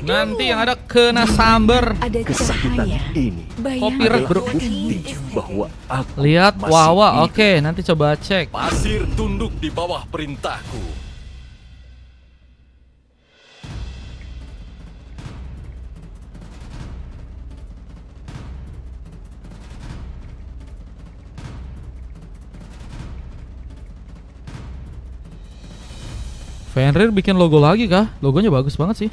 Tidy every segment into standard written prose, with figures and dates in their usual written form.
Nanti yang ada kena samber. Kesakitan ini Kopi bro. bukti bahwa aku Lihat masih Wawa. hidup. Oke, nanti coba cek. Pasir tunduk di bawah perintahku. Fenrir bikin logo lagi kah? Logonya bagus banget sih.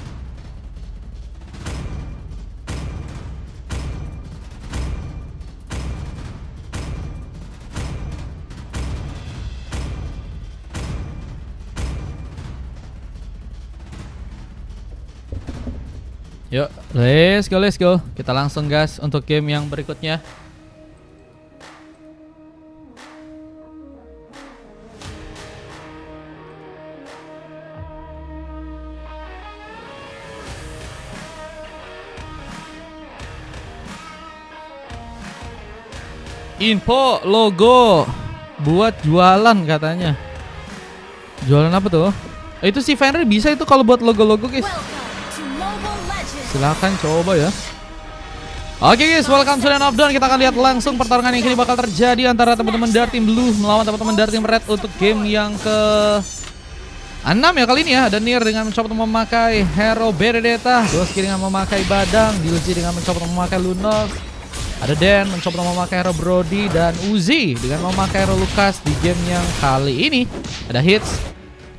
Yuk, let's go. Kita langsung gas untuk game yang berikutnya. Info logo buat jualan katanya. Jualan apa tuh? Itu si Fenrir bisa itu kalau buat logo-logo guys. Silahkan coba ya. Oke guys, welcome to the Knockdown. Kita akan lihat langsung pertarungan yang kini bakal terjadi antara teman-teman dari tim Blue melawan teman-teman dari tim Red untuk game yang ke 6 ya kali ini ya. Ada Nier dengan mencoba untuk memakai Hero Benedetta, Doski dengan memakai Badang, Diuji dengan mencoba untuk memakai Lunox. Ada Dan mencoba untuk memakai hero Brody dan Uzi dengan memakai hero Lucas di game yang kali ini. Ada Hits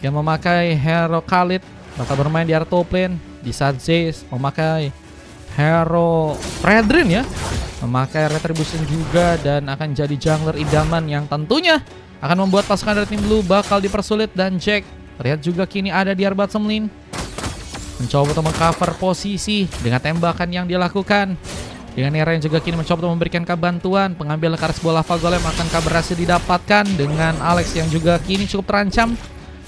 yang memakai hero Khalid bakal bermain di area top lane, di saat Zeus memakai hero Fredrin ya, memakai Retribution juga dan akan jadi jungler idaman yang tentunya akan membuat pasukan dari tim Blue bakal dipersulit. Dan Jack terlihat juga kini ada di area bottom lane mencoba untuk mengcover posisi dengan tembakan yang dilakukan. Dengan Nera yang juga kini mencoba untuk memberikan bantuan. Pengambil karet sebuah lava golem akankah berhasil didapatkan dengan Alex yang juga kini cukup terancam.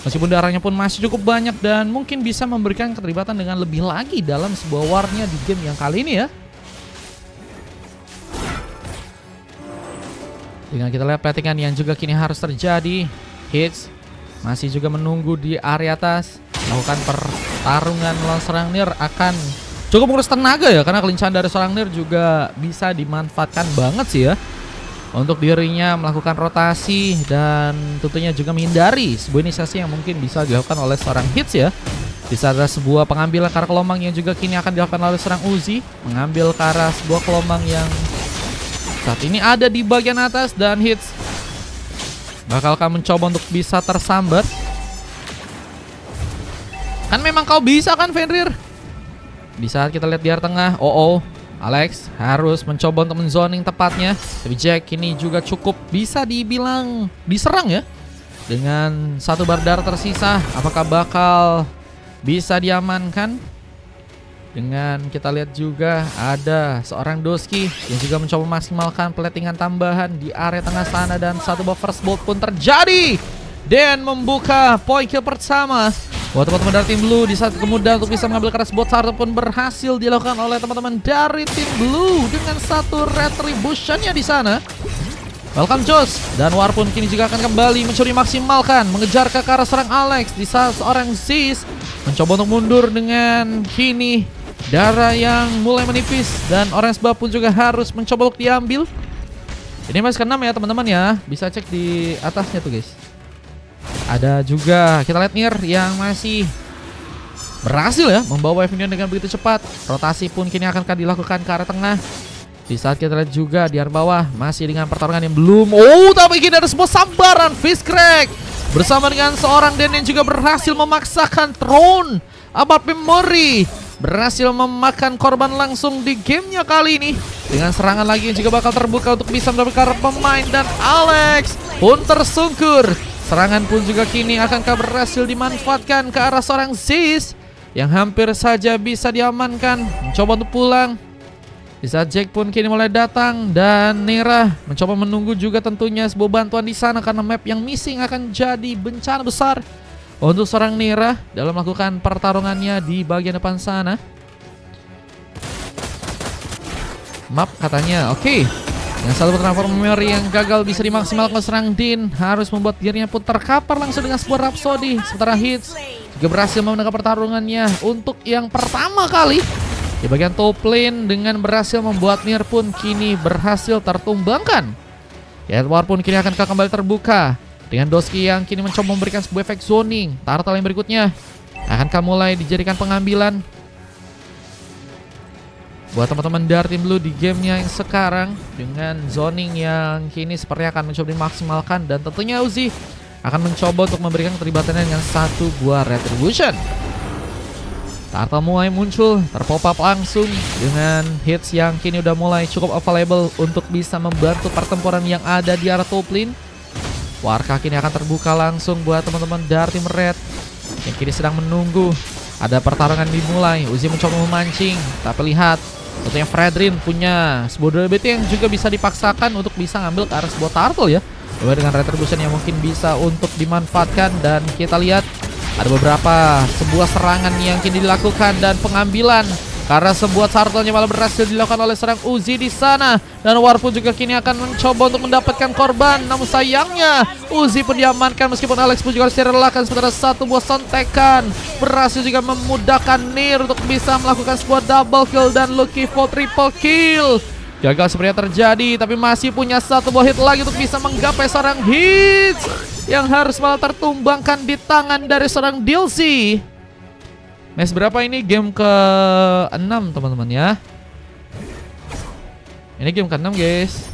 Meskipun darahnya pun masih cukup banyak dan mungkin bisa memberikan keterlibatan dengan lebih lagi dalam sebuah warnya di game yang kali ini ya. Dengan kita lihat platingan yang juga kini harus terjadi. Hits masih juga menunggu di area atas. Melakukan pertarungan melawan serang Nier akan cukup menguras tenaga ya, karena kelincahan dari seorang Nier juga bisa dimanfaatkan banget sih ya untuk dirinya melakukan rotasi dan tentunya juga menghindari sebuah inisiasi yang mungkin bisa dilakukan oleh seorang Hits ya. Bisa ada sebuah pengambilan ke arah kelomang yang juga kini akan dilakukan oleh seorang Uzi, mengambil ke arah sebuah kelomang yang saat ini ada di bagian atas. Dan Hits bakalkah mencoba untuk bisa tersambat? Kan memang kau bisa kan Fenrir? Di saat kita lihat di area tengah, Alex harus mencoba untuk menzoning tepatnya. Tapi Jack ini juga cukup bisa dibilang diserang ya. Dengan satu bar darah tersisa, apakah bakal bisa diamankan? Dengan kita lihat juga ada seorang Doski yang juga mencoba memaksimalkan platingan tambahan di area tengah sana. Dan satu buah first bolt pun terjadi. Dan membuka poin kill pertama buat teman-teman dari tim Blue. Di saat kemudian untuk bisa mengambil keras bot pun berhasil dilakukan oleh teman-teman dari tim Blue dengan satu retributionnya di sana. Welcome Joss. Dan War pun kini juga akan kembali mencuri maksimalkan, mengejar ke arah seorang Alex. Di saat seorang Zeus mencoba untuk mundur dengan kini darah yang mulai menipis. Dan Orange Buff pun juga harus mencoba untuk diambil. Ini masih ke-6 ya teman-teman ya. Bisa cek di atasnya tuh guys. Ada juga kita lihat Nier yang masih berhasil ya membawa Evanion dengan begitu cepat. Rotasi pun kini akan dilakukan ke arah tengah. Di saat kita lihat juga di area bawah masih dengan pertarungan yang belum. Tapi kini ada sebuah sambaran Fist Crack bersama dengan seorang Den yang juga berhasil memaksakan Throne Abad Memory. Berhasil memakan korban langsung di gamenya kali ini. Dengan serangan lagi yang juga bakal terbuka untuk bisa mendapatkan pemain. Dan Alex pun tersungkur. Serangan pun juga kini akankah berhasil dimanfaatkan ke arah seorang Zeus yang hampir saja bisa diamankan. Mencoba untuk pulang. Di saat Jack pun kini mulai datang dan Nera mencoba menunggu juga tentunya sebuah bantuan di sana karena map yang missing akan jadi bencana besar untuk seorang Nera dalam melakukan pertarungannya di bagian depan sana. Map katanya oke. Yang satu transformer yang gagal bisa dimaksimalkan serang Din harus membuat dirinya pun terkapar langsung dengan sebuah Rhapsody. Sementara Hits juga berhasil memenangkan pertarungannya untuk yang pertama kali di bagian top lane dengan berhasil membuat Nier pun kini berhasil tertumbangkan. Ya, War pun kini akan kembali terbuka dengan Doski yang kini mencoba memberikan sebuah efek zoning. Turtle yang berikutnya akankah mulai dijadikan pengambilan buat teman-teman dari tim Blue di gamenya yang sekarang dengan zoning yang kini sepertinya akan mencoba dimaksimalkan, dan tentunya Uzi akan mencoba untuk memberikan keterlibatannya dengan satu buah Retribution. Turtle mulai muncul, terpop up langsung dengan hits yang kini udah mulai cukup available untuk bisa membantu pertempuran yang ada di arah top lane. Warka kini akan terbuka langsung buat teman-teman dari tim Red yang kini sedang menunggu ada pertarungan dimulai. Uzi mencoba memancing, tapi lihat tentunya Fredrin punya sebuah durability yang juga bisa dipaksakan untuk bisa ngambil ke arah sebuah turtle ya. Lalu dengan Retribution yang mungkin bisa untuk dimanfaatkan, dan kita lihat ada beberapa sebuah serangan yang kini dilakukan dan pengambilan karena sebuah turtle-nya malah berhasil dilakukan oleh seorang Uzi di sana, dan War pun juga kini akan mencoba untuk mendapatkan korban. Namun sayangnya Uzi pun diamankan meskipun Alex pun juga harus direlakan, sementara satu buah sontekan berhasil juga memudahkan Nier untuk bisa melakukan sebuah double kill dan Lucky for triple kill. Gagal sepertinya terjadi, tapi masih punya satu buah hit lagi untuk bisa menggapai seorang hits yang harus malah tertumbangkan di tangan dari seorang DLC. Match berapa ini? Game ke-6 teman-teman ya. Ini game ke-6 guys.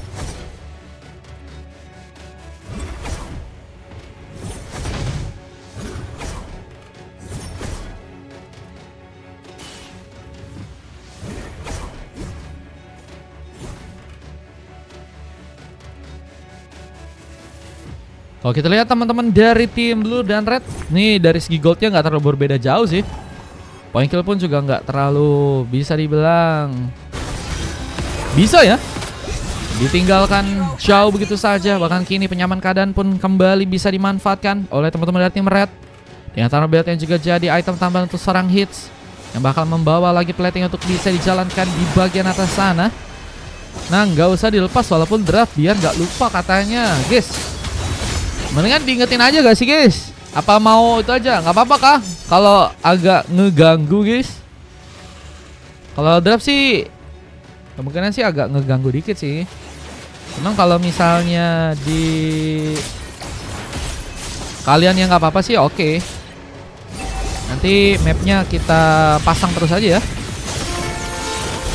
Kalau kita lihat teman-teman dari tim Blue dan Red, nih dari segi goldnya nggak terlalu berbeda jauh sih. Point kill pun juga nggak terlalu bisa dibilang bisa ya, ditinggalkan jauh begitu saja. Bahkan kini penyaman keadaan pun kembali bisa dimanfaatkan oleh teman-teman dari tim Red. Dengan Tunnel Belt yang juga jadi item tambahan untuk serang hits yang bakal membawa lagi plating untuk bisa dijalankan di bagian atas sana. Nah, nggak usah dilepas walaupun draft biar nggak lupa katanya guys. Mendingan diingetin aja gak sih guys? Apa mau itu aja? Nggak apa-apa kah kalau agak ngeganggu guys? Kalau draft sih kemungkinan sih agak ngeganggu dikit sih. Emang kalau misalnya di kalian yang nggak apa-apa sih oke. Nanti mapnya kita pasang terus aja ya.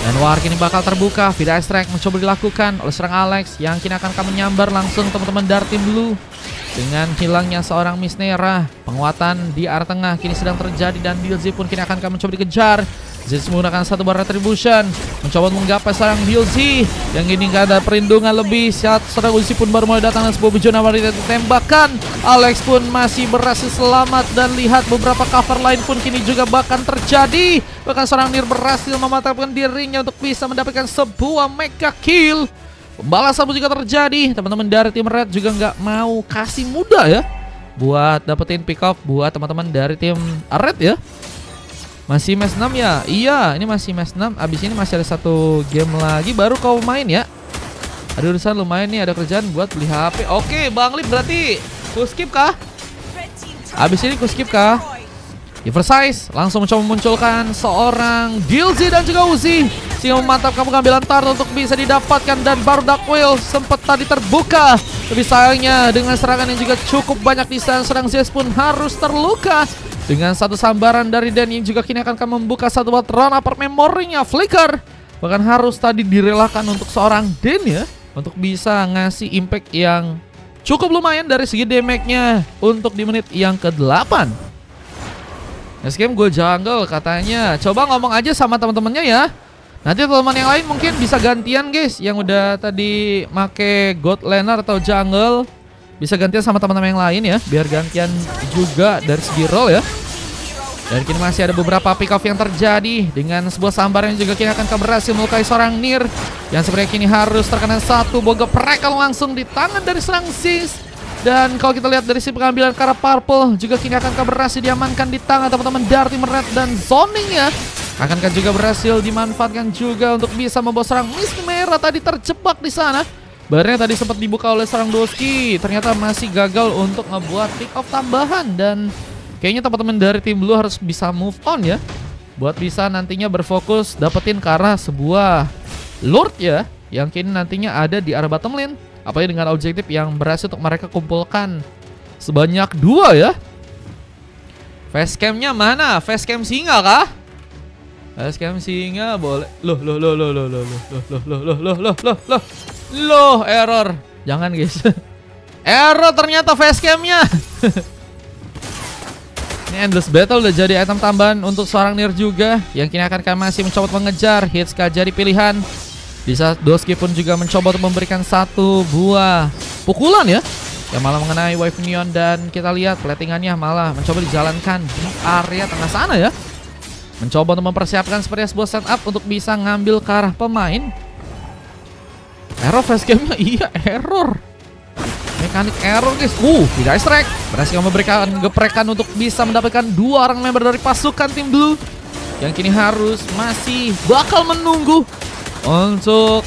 Dan War kini bakal terbuka. Vida Strike mencoba dilakukan oleh serang Alex yang kini akan menyambar langsung teman-teman dari tim Blue. Dengan hilangnya seorang Miss Nera, penguatan di arah tengah kini sedang terjadi, dan DLC pun kini akan mencoba dikejar. Zitz menggunakan satu bar Retribution, mencoba menggapai seorang DLC yang ini gak ada perlindungan lebih. Saat seorang Uzi pun baru mulai datang dan sebuah bejona wanita ditembakkan. Alex pun masih berhasil selamat, dan lihat beberapa cover lain pun kini juga bahkan terjadi. Bahkan seorang Nier berhasil mematahkan dirinya untuk bisa mendapatkan sebuah mega kill. Pembalasan pun juga terjadi. Teman-teman dari tim Red juga nggak mau kasih mudah ya buat dapetin pick up buat teman-teman dari tim Red ya. Masih match 6 ya? Iya, ini masih match 6. Abis ini masih ada satu game lagi baru kau main ya. Ada urusan lumayan nih, ada kerjaan buat beli HP. Oke, Bang Lip berarti ku skip kah? Abis ini ku skip kah? Oversize langsung mencoba memunculkan seorang DLC dan juga Uzi sehingga memantapkan pengambilan turtle untuk bisa didapatkan, dan baru Dark Whale sempat tadi terbuka. Tapi sayangnya dengan serangan yang juga cukup banyak di sana, serang Zez pun harus terluka dengan satu sambaran dari Dan yang juga kini akan membuka satu buat run upper memorinya Flicker. Bahkan harus tadi direlakan untuk seorang Dan ya untuk bisa ngasih impact yang cukup lumayan dari segi damage-nya untuk di menit yang ke-8. Next game gue jungle katanya. Coba ngomong aja sama teman-temannya ya. Nanti teman yang lain mungkin bisa gantian guys. Yang udah tadi make God Laner atau jungle bisa gantian sama teman-teman yang lain ya, biar gantian juga dari segi role ya. Dan kini masih ada beberapa pick off yang terjadi dengan sebuah sambar yang juga kini akan berhasil melukai seorang Nier yang sebenarnya kini harus terkena satu boga perekal langsung di tangan dari serang Zis. Dan kalau kita lihat dari si pengambilan Kara Purple juga kini akan berhasil diamankan di tangan teman-teman dari tim Red, dan zoningnya akankah juga berhasil dimanfaatkan juga untuk bisa membawa serang Miss Merah tadi terjebak di sana. Barnya tadi sempat dibuka oleh serang Doski, ternyata masih gagal untuk ngebuat pick off tambahan, dan Kayaknya teman-teman dari tim Blue harus bisa move on ya, buat bisa nantinya berfokus dapetin ke arah sebuah Lord ya, yang kini nantinya ada di arah bottom lane. Apalagi dengan objektif yang berhasil untuk mereka kumpulkan sebanyak 2 ya. Facecamnya mana? Facecam singa kah? Facecam singa boleh. Loh, error. Jangan guys. Error ternyata facecamnya. Ini endless battle udah jadi item tambahan untuk seorang Nier juga, yang kini akan masih mencoba mengejar. Hitska jadi pilihan. Di saat Doski pun juga mencoba untuk memberikan satu buah pukulan ya, yang malah mengenai Wave Neon. Dan kita lihat platingannya malah mencoba dijalankan di area tengah sana ya, mencoba untuk mempersiapkan seperti sebuah setup untuk bisa ngambil ke arah pemain. Error facecamnya, iya error. Mekanik error guys. Tidak strike. Berhasil memberikan geprekan untuk bisa mendapatkan 2 orang member dari pasukan tim Blue, yang kini harus masih bakal menunggu untuk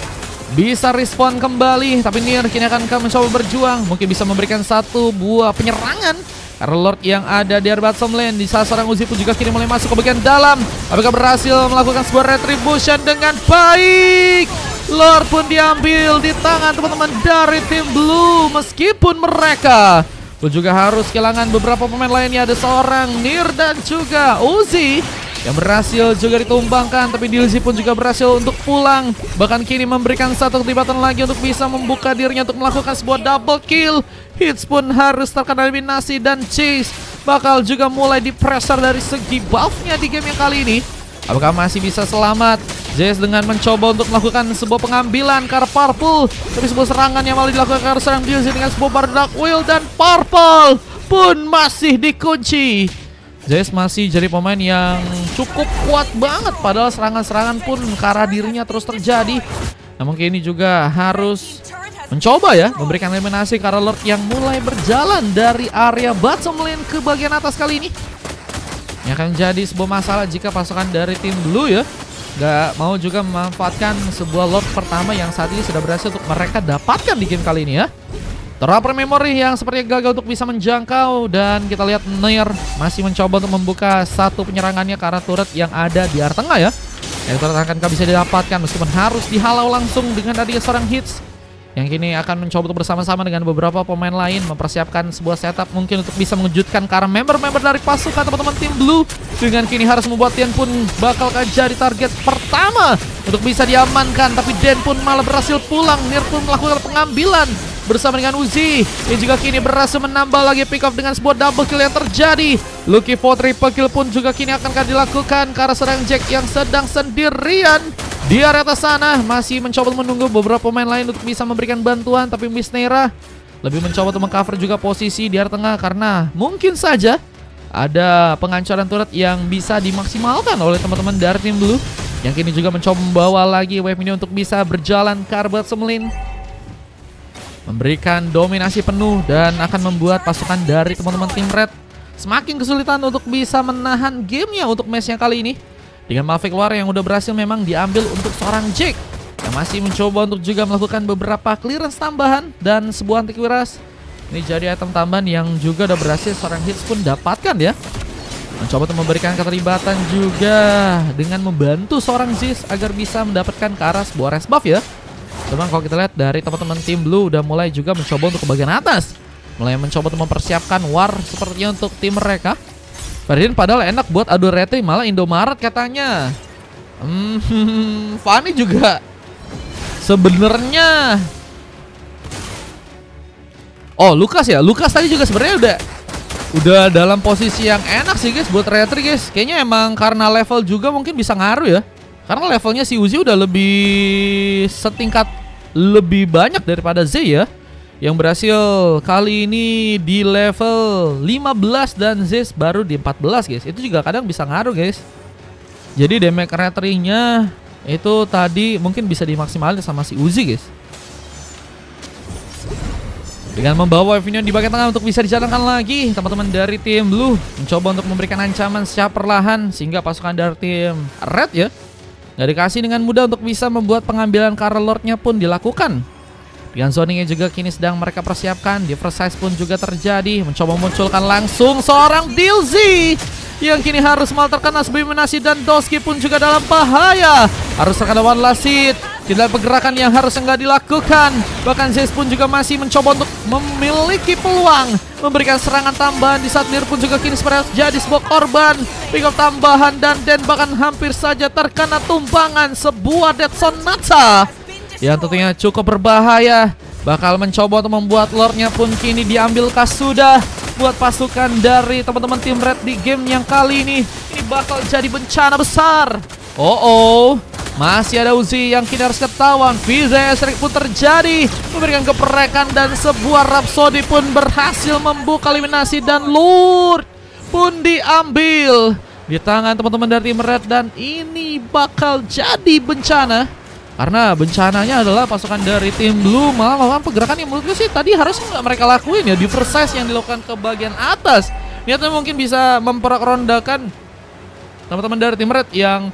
bisa respon kembali. Tapi Nier kini akan mencoba berjuang, mungkin bisa memberikan satu buah penyerangan karena Lord yang ada di area bottom lane. Di saat seorang Uzi pun juga kini mulai masuk ke bagian dalam. Apakah berhasil melakukan sebuah retribution dengan baik? Lord pun diambil di tangan teman-teman dari tim Blue, meskipun mereka pun juga harus kehilangan beberapa pemain lainnya. Ada seorang Nier dan juga Uzi yang berhasil juga ditumbangkan, tapi Dilzy pun juga berhasil untuk pulang. Bahkan kini memberikan satu keterlibatan lagi untuk bisa membuka dirinya untuk melakukan sebuah double kill. Hits pun harus terkena eliminasi dan Chase bakal juga mulai di-pressure dari segi buff-nya di game yang kali ini. Apakah masih bisa selamat? Jazz dengan mencoba untuk melakukan sebuah pengambilan ke arah Purple, tapi sebuah serangan yang malah dilakukan ke arah serang Dilzy dengan sebuah bar Dark Will, dan Purple pun masih dikunci. Jazz masih jadi pemain yang cukup kuat banget, padahal serangan-serangan pun ke arah dirinya terus terjadi. Namun kini juga harus mencoba ya memberikan eliminasi ke arah Lord yang mulai berjalan dari area bottom lane ke bagian atas kali ini. Yang akan jadi sebuah masalah jika pasukan dari tim Blue ya gak mau juga memanfaatkan sebuah Lord pertama yang saat ini sudah berhasil untuk mereka dapatkan di game kali ini ya. Terapper Memory yang sepertinya gagal untuk bisa menjangkau, dan kita lihat Nier masih mencoba untuk membuka satu penyerangannya ke arah turret yang ada di area tengah ya. Yang turret akan bisa didapatkan meskipun harus dihalau langsung dengan adanya seorang Hits, yang kini akan mencoba untuk bersama-sama dengan beberapa pemain lain mempersiapkan sebuah setup mungkin untuk bisa mengejutkan ke arah member-member dari pasukan teman-teman tim Blue. Dengan kini harus membuat Den pun bakal jadi target pertama untuk bisa diamankan, tapi Den pun malah berhasil pulang. Nier pun melakukan pengambilan bersama dengan Uzi, yang juga kini berhasil menambah lagi pick off dengan sebuah double kill yang terjadi. Lucky for triple kill pun juga kini akan dilakukan ke arah serang Jack yang sedang sendirian di area atas sana. Masih mencoba menunggu beberapa pemain lain untuk bisa memberikan bantuan, tapi Miss Neira lebih mencoba untuk mengcover juga posisi di area tengah, karena mungkin saja ada pengancoran turret yang bisa dimaksimalkan oleh teman-teman dari tim Blue, yang kini juga mencoba membawa lagi wave ini untuk bisa berjalan ke arah bottom lane, memberikan dominasi penuh dan akan membuat pasukan dari teman-teman tim Red semakin kesulitan untuk bisa menahan gamenya untuk match yang kali ini. Dengan Mavic War yang udah berhasil memang diambil untuk seorang Jake, yang masih mencoba untuk juga melakukan beberapa clearance tambahan dan sebuah antivirus. Ini jadi item tambahan yang juga udah berhasil seorang Hits pun dapatkan ya. Mencoba untuk memberikan keterlibatan juga dengan membantu seorang Ziz agar bisa mendapatkan ke arah sebuah res buff ya. Cuman kalau kita lihat dari teman-teman tim Blue udah mulai juga mencoba untuk ke bagian atas, mulai mencoba untuk mempersiapkan war sepertinya untuk tim mereka. Ferdin padahal enak buat adu rete, malah Indomaret katanya. Fanny juga sebenarnya. Oh, Lukas ya. Lukas tadi juga sebenarnya udah dalam posisi yang enak sih guys buat retri guys. Kayaknya emang karena level juga mungkin bisa ngaruh ya. Karena levelnya si Uzi udah lebih setingkat lebih banyak daripada Z ya, yang berhasil kali ini di level 15 dan Z baru di 14 guys. Itu juga kadang bisa ngaruh guys. Jadi damage retry-nya itu tadi mungkin bisa dimaksimalkan sama si Uzi guys. Dengan membawa Evinion di bagian tengah untuk bisa dijalankan lagi, teman-teman dari tim Blue mencoba untuk memberikan ancaman secara perlahan sehingga pasukan dari tim Red ya nggak dikasih dengan mudah untuk bisa membuat pengambilan Carl Lord-nya pun dilakukan. Dengan zoningnya juga kini sedang mereka persiapkan. Di first size pun juga terjadi. Mencoba memunculkan langsung seorang Dilzy yang kini harus malah terkena eliminasi, dan Doski pun juga dalam bahaya. Harus terkena one last hit. Tidak pergerakan yang harus enggak dilakukan. Bahkan Zeus pun juga masih mencoba untuk memiliki peluang memberikan serangan tambahan. Di saat Nir pun juga kini sebenarnya jadi sebuah korban. Pick up tambahan dan Den bahkan hampir saja terkena tumpangan sebuah Death Sonata yang tentunya cukup berbahaya. Bakal mencoba untuk membuat Lordnya pun kini diambil Kasuda buat pasukan dari teman-teman tim Red di game yang kali ini. Ini bakal jadi bencana besar. Masih ada Uzi yang kini harus ketahuan. VZS pun terjadi, memberikan keperekan, dan sebuah Rhapsody pun berhasil membuka eliminasi, dan Lord pun diambil di tangan teman-teman dari tim Red. Dan ini bakal jadi bencana, karena bencananya adalah pasukan dari tim Blue malah melakukan pergerakan yang menurut gue sih tadi harusnya nggak mereka lakuin ya. Di first size yang dilakukan ke bagian atas, niatnya mungkin bisa memperondakan teman-teman dari tim Red yang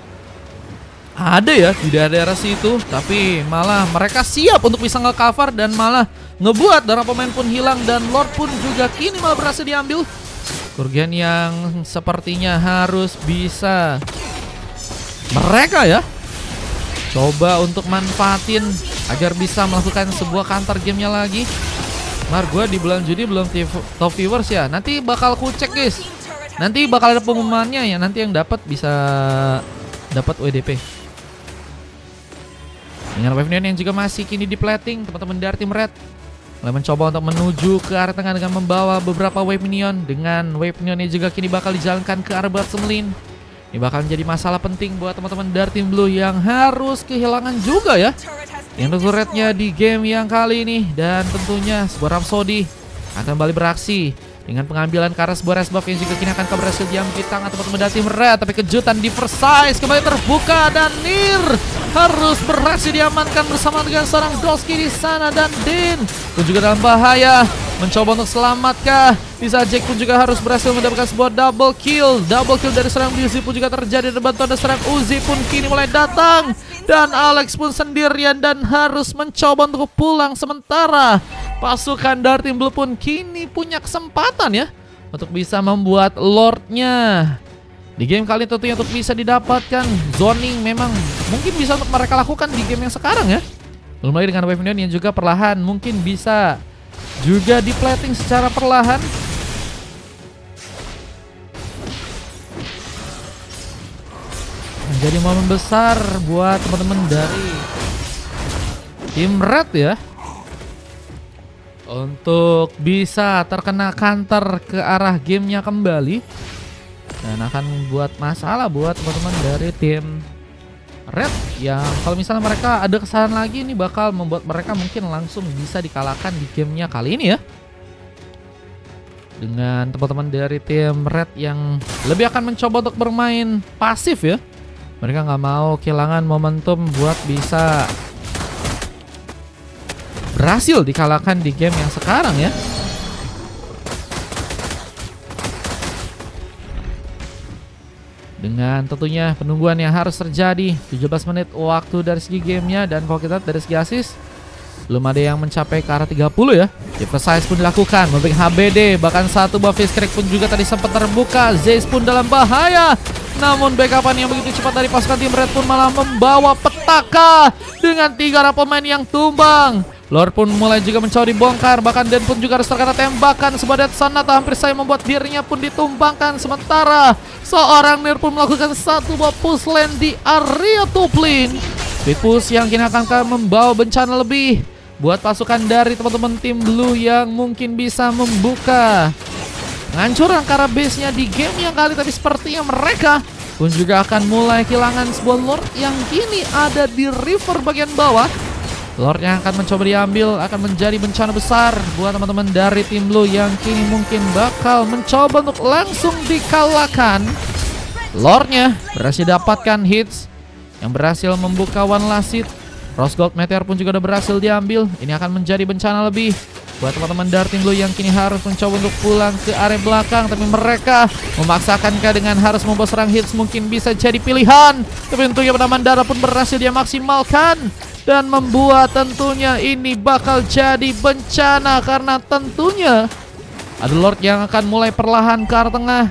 ada ya di daerah situ, tapi malah mereka siap untuk bisa nge-cover dan malah ngebuat darah pemain pun hilang, dan Lord pun juga kini malah berhasil diambil. Kerugian yang sepertinya harus bisa mereka ya coba untuk manfaatin agar bisa melakukan sebuah counter gamenya lagi. Gue di bulan Juni belum top viewers ya, nanti bakal ku cek guys, nanti bakal ada pengumumannya ya, nanti yang dapat bisa dapat WDP. Dengan wave neon yang juga masih kini di plating, teman-teman dari tim Red mulai mencoba untuk menuju ke arah tengah dengan membawa beberapa wave neon. Dengan wave neon yang juga kini bakal dijalankan ke arah Bat Semlin. Ini bakal menjadi masalah penting buat teman-teman dari tim Blue yang harus kehilangan juga ya yang Rednya di game yang kali ini. Dan tentunya sebuah Rhapsody akan kembali beraksi dengan pengambilan ke arah sebuah resbuff yang juga kini akan berhasil diambil di tangan teman-teman dari tim Red. Tapi kejutan di first size kembali terbuka, dan Nir harus berhasil diamankan bersama dengan seorang Doski di sana, dan Din pun juga dalam bahaya mencoba untuk selamatkah. Bisa Jack pun juga harus berhasil mendapatkan sebuah double kill dari seorang Dilzy pun juga terjadi, dan bantuan dari seorang Uzi pun kini mulai datang, dan Alex pun sendirian dan harus mencoba untuk pulang. Sementara pasukan dari tim Blue pun kini punya kesempatan ya untuk bisa membuat Lordnya di game kali ini. Tentunya untuk bisa didapatkan zoning memang mungkin bisa untuk mereka lakukan di game yang sekarang ya. Belum lagi dengan wave neon yang juga perlahan mungkin bisa juga di plating secara perlahan. Menjadi momen besar buat teman-teman dari tim Red ya untuk bisa terkena counter ke arah gamenya kembali, dan akan buat masalah buat teman-teman dari tim Red yang kalau misalnya mereka ada kesalahan lagi, ini bakal membuat mereka mungkin langsung bisa dikalahkan di gamenya kali ini ya. Dengan teman-teman dari tim Red yang lebih akan mencoba untuk bermain pasif ya, mereka nggak mau kehilangan momentum buat bisa berhasil dikalahkan di game yang sekarang ya. Dengan tentunya penungguan yang harus terjadi 17 menit waktu dari segi gamenya, dan kalau kita dari segi assist belum ada yang mencapai ke arah 30 ya. First size pun dilakukan, memberikan HBD, bahkan satu buah Fish Crack pun juga tadi sempat terbuka. Zeus pun dalam bahaya, namun backupan yang begitu cepat dari pasukan tim Red pun malah membawa petaka dengan 3 arah pemain yang tumbang. Lord pun mulai juga mencoba dibongkar, bahkan Den pun juga harus terkena tembakan. Sebuah Death Sonata hampir saya membuat dirinya pun ditumbangkan. Sementara seorang Nir pun melakukan satu buah push lane di area top lane. Speed push yang kini akan membawa bencana lebih buat pasukan dari teman-teman tim Blue yang mungkin bisa membuka penghancuran ke arah base-nya di game yang kali. Tapi sepertinya mereka pun juga akan mulai kehilangan sebuah Lord yang kini ada di river bagian bawah. Lord yang akan mencoba diambil akan menjadi bencana besar buat teman-teman dari tim Blue yang kini mungkin bakal mencoba untuk langsung dikalahkan. Lordnya berhasil dapatkan hits yang berhasil membuka one last hit. Rose Gold Meteor pun juga udah berhasil diambil. Ini akan menjadi bencana lebih buat teman-teman dari tim Blue yang kini harus mencoba untuk pulang ke area belakang. Tapi mereka memaksakan dengan harus membawa serang hits mungkin bisa jadi pilihan. Tapi tentunya penaman darah pun berhasil dia maksimalkan. dan membuat tentunya ini bakal jadi bencana karena tentunya ada Lord yang akan mulai perlahan ke arah tengah.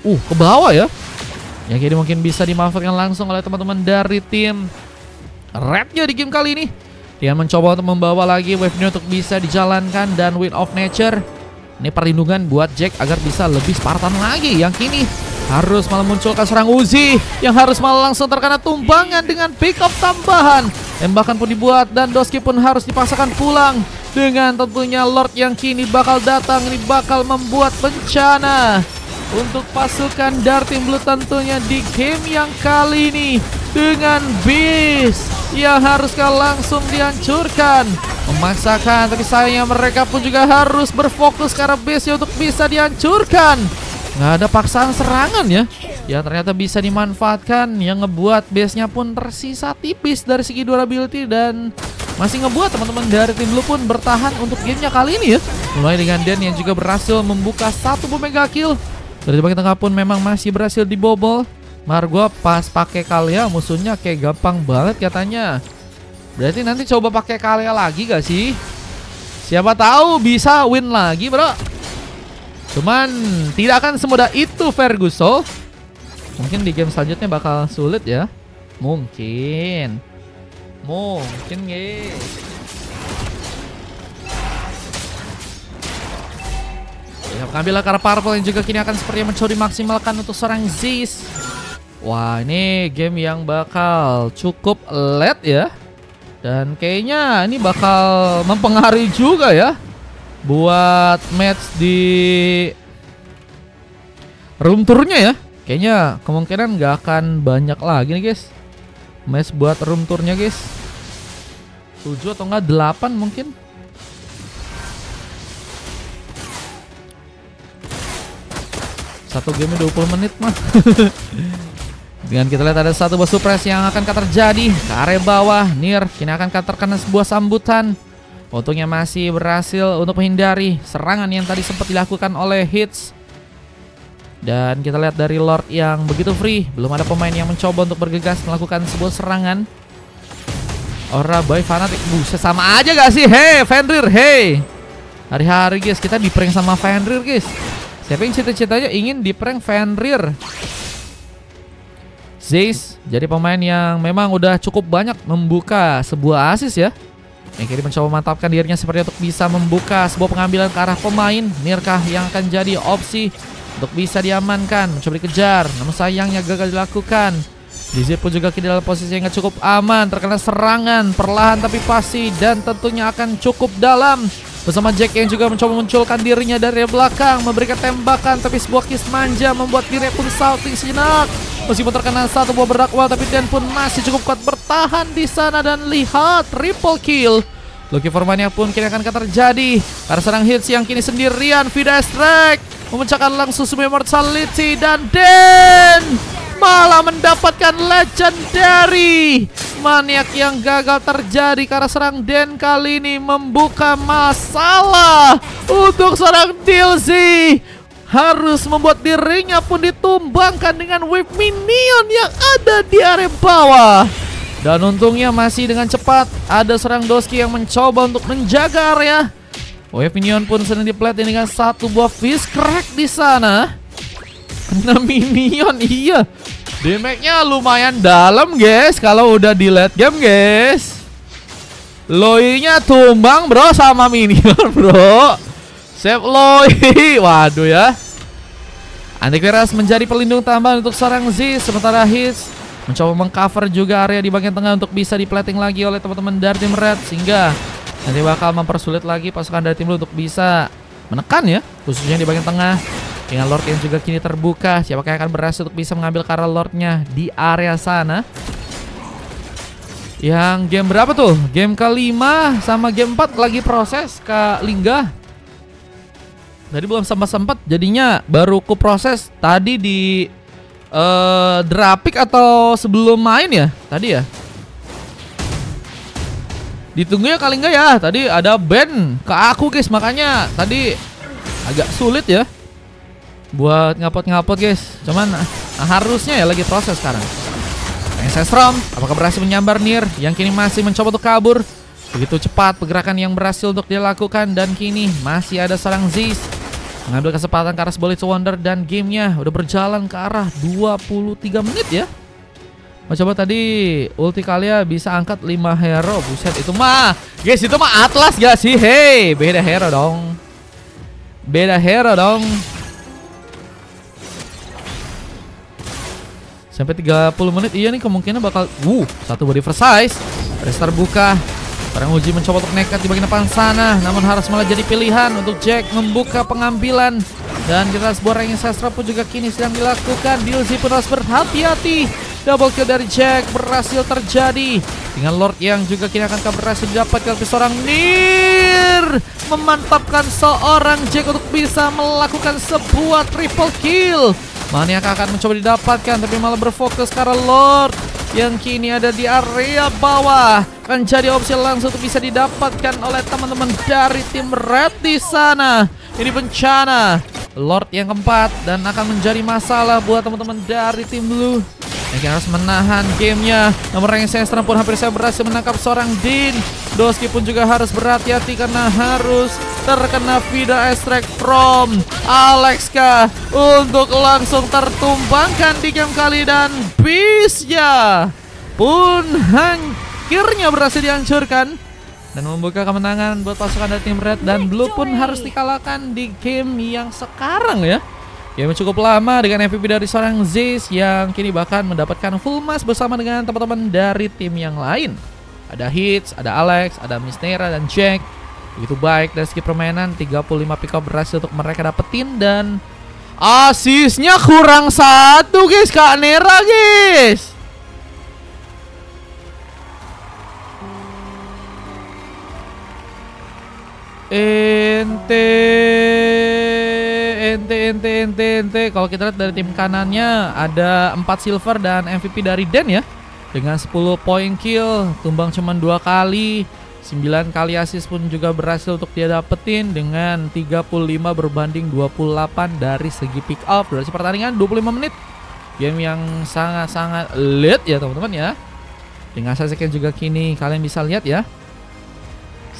Ke bawah ya. Yang kini mungkin bisa dimanfaatkan langsung oleh teman-teman dari tim Red-nya di game kali ini. Dia mencoba untuk membawa lagi wave ini untuk bisa dijalankan dan Wind of Nature. Ini perlindungan buat Jack agar bisa lebih Spartan lagi. Yang kini harus malah munculkan serang Uzi yang harus malah langsung terkena tumbangan dengan pick up tambahan. Tembakan pun dibuat dan Doski pun harus dipaksakan pulang. Dengan tentunya Lord yang kini bakal datang. Ini bakal membuat bencana untuk pasukan dari tim Blue tentunya di game yang kali ini. Dengan Beast yang harus langsung dihancurkan. Memaksakan, tapi sayangnya mereka pun juga harus berfokus karena base-nya untuk bisa dihancurkan. Nggak ada paksaan serangan ya. Ya ternyata bisa dimanfaatkan. Yang ngebuat base-nya pun tersisa tipis dari segi durability. Dan masih ngebuat teman-teman dari tim Blue pun bertahan untuk gamenya kali ini ya. Mulai dengan Den yang juga berhasil membuka satu mega kill. Dari bagian tengah pun memang masih berhasil dibobol. Gua pas pakai Kalia musuhnya kayak gampang banget katanya. Berarti nanti coba pakai Kalia lagi gak sih? Siapa tahu bisa win lagi bro. Cuman tidak akan semudah itu Ferguson. Mungkin di game selanjutnya bakal sulit ya. Mungkin guys. Ya, pengambilan karena purple yang juga kini akan sepertinya mencoba dimaksimalkan untuk serang Zeus. Wah, ini game yang bakal cukup late ya. Dan kayaknya ini bakal mempengaruhi juga ya buat match di room tournya ya. Kayaknya kemungkinan nggak akan banyak lagi nih guys match buat room tournya guys. 7 atau enggak 8 mungkin. Satu game 20 menit mah. Dengan kita lihat ada satu buah surprise yang akan terjadi ke area bawah. Nier kini akan terkena sebuah sambutan. Untungnya masih berhasil untuk menghindari serangan yang tadi sempat dilakukan oleh Hits. Dan kita lihat dari Lord yang begitu free. Belum ada pemain yang mencoba untuk bergegas melakukan sebuah serangan. Ora boy fanatik. Buset sama aja gak sih? Hey Fenrir, hey. Hari-hari guys kita di prank sama Fenrir guys. Siapa yang cita-citanya ingin di prank Fenrir? Zeus jadi pemain yang memang udah cukup banyak membuka sebuah assist ya. Yang kini mencoba memantapkan dirinya seperti untuk bisa membuka sebuah pengambilan ke arah pemain. Nirkah yang akan jadi opsi untuk bisa diamankan, mencoba dikejar, namun sayangnya gagal dilakukan. Dizzy pun juga kini dalam posisi yang cukup aman, terkena serangan perlahan tapi pasti dan tentunya akan cukup dalam. Bersama Jack yang juga mencoba munculkan dirinya dari belakang, memberikan tembakan tapi sebuah kiss manja membuat dirinya pun salting sejenak. Meskipun terkena satu buah berdakwah, tapi Dan pun masih cukup kuat bertahan di sana dan lihat triple kill. Lucky Formania pun kini akan terjadi karena serang Hits yang kini sendirian. Vida Strike memecahkan langsung sebuah mortality dan Dan malah mendapatkan legendary. Maniak yang gagal terjadi karena serang Dan kali ini membuka masalah untuk serang DLC. Harus membuat dirinya pun ditumbangkan dengan wave minion yang ada di area bawah. Dan untungnya masih dengan cepat ada serang Doski yang mencoba untuk menjaga area. Wave minion pun sedang diplatin dengan satu buah fish crack di sana. Kena minion, iya. Damage-nya lumayan dalam guys kalau udah di late game guys. Loi-nya tumbang bro sama minion bro. Save Loi. Waduh ya. Antivirus menjadi pelindung tambahan untuk serang Z. Sementara Hits mencoba mengcover juga area di bagian tengah untuk bisa diplating lagi oleh teman-teman dari tim Red. Sehingga nanti bakal mempersulit lagi pasukan dari tim Blue untuk bisa menekan ya. Khususnya di bagian tengah. Dengan Lord yang juga kini terbuka. Siapakah yang akan berhasil untuk bisa mengambil karena Lordnya di area sana. Yang game berapa tuh? Game ke-5 sama game 4 lagi proses Kak Lingga. Tadi belum sempat jadinya baru ku proses tadi di Drapik atau sebelum main ya tadi ya. Ditunggu ya Kak Lingga ya. Tadi ada band ke aku guys, makanya tadi agak sulit ya buat ngapot guys. Cuman harusnya ya lagi proses sekarang. Yang Sestrom, apakah berhasil menyambar Nier yang kini masih mencoba untuk kabur? Begitu cepat pergerakan yang berhasil untuk dilakukan dan kini masih ada seorang Ziz mengambil kesempatan ke arah Bullet Wonder dan gamenya udah berjalan ke arah 23 menit ya. Mau coba tadi ulti Kalia bisa angkat 5 hero. Buset itu mah, guys, itu mah Atlas gak sih? Hey, beda hero dong. Beda hero dong. Sampai 30 menit. Iya nih kemungkinan bakal satu body oversize. Restart buka. Orang uji mencoba untuk nekat di bagian depan sana, namun harus malah jadi pilihan untuk Jack membuka pengambilan. Dan kita sebuah ranking sastra pun juga kini sedang dilakukan. Dilzy pun harus berhati-hati. Double kill dari Jack berhasil terjadi. Dengan Lord yang juga kini akan berhasil didapatkan oleh seorang Nier. Memantapkan seorang Jack untuk bisa melakukan sebuah triple kill. Mana yang akan mencoba didapatkan, tapi malah berfokus ke arah Lord yang kini ada di area bawah. Akan jadi opsi langsung untuk bisa didapatkan oleh teman-teman dari tim Red di sana. Ini bencana Lord yang keempat dan akan menjadi masalah buat teman-teman dari tim Blue yang harus menahan gamenya. Nomor ranking Sestra pun hampir saya berhasil menangkap seorang Din. Doski pun juga harus berhati-hati karena harus terkena Vida Extract from Alexka untuk langsung tertumbangkan di game kali. Dan Beast-nya pun akhirnya berhasil dihancurkan dan membuka kemenangan buat pasukan dari tim Red. Dan Blue pun harus dikalahkan di game yang sekarang ya. Game cukup lama dengan MVP dari seorang Ziz yang kini bahkan mendapatkan full mask bersama dengan teman-teman dari tim yang lain. Ada Hits, ada Alex, ada Mistera dan Jack. Begitu baik dari segi permainan, 35 pick up berhasil untuk mereka dapetin. Dan asisnya kurang satu guys, Kak Nera guys. Ente. Kalau kita lihat dari tim kanannya ada 4 silver dan MVP dari Den ya. Dengan 10 point kill, tumbang cuma 2 kali. 9 kali assist pun juga berhasil untuk dia dapetin dengan 35 berbanding 28 dari segi pick up. Durasi pertandingan 25 menit. Game yang sangat-sangat lit ya teman-teman ya. Dengan sasaran juga kini kalian bisa lihat ya.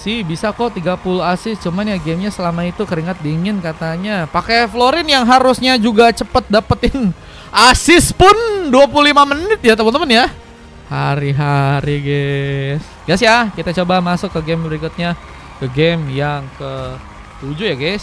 Bisa kok 30 assist, cuman ya gamenya selama itu keringat dingin katanya. Pakai Florin yang harusnya juga cepet dapetin assist pun 25 menit ya teman-teman ya. Hari-hari guys ya, kita coba masuk ke game berikutnya, ke game yang ke-7 ya guys.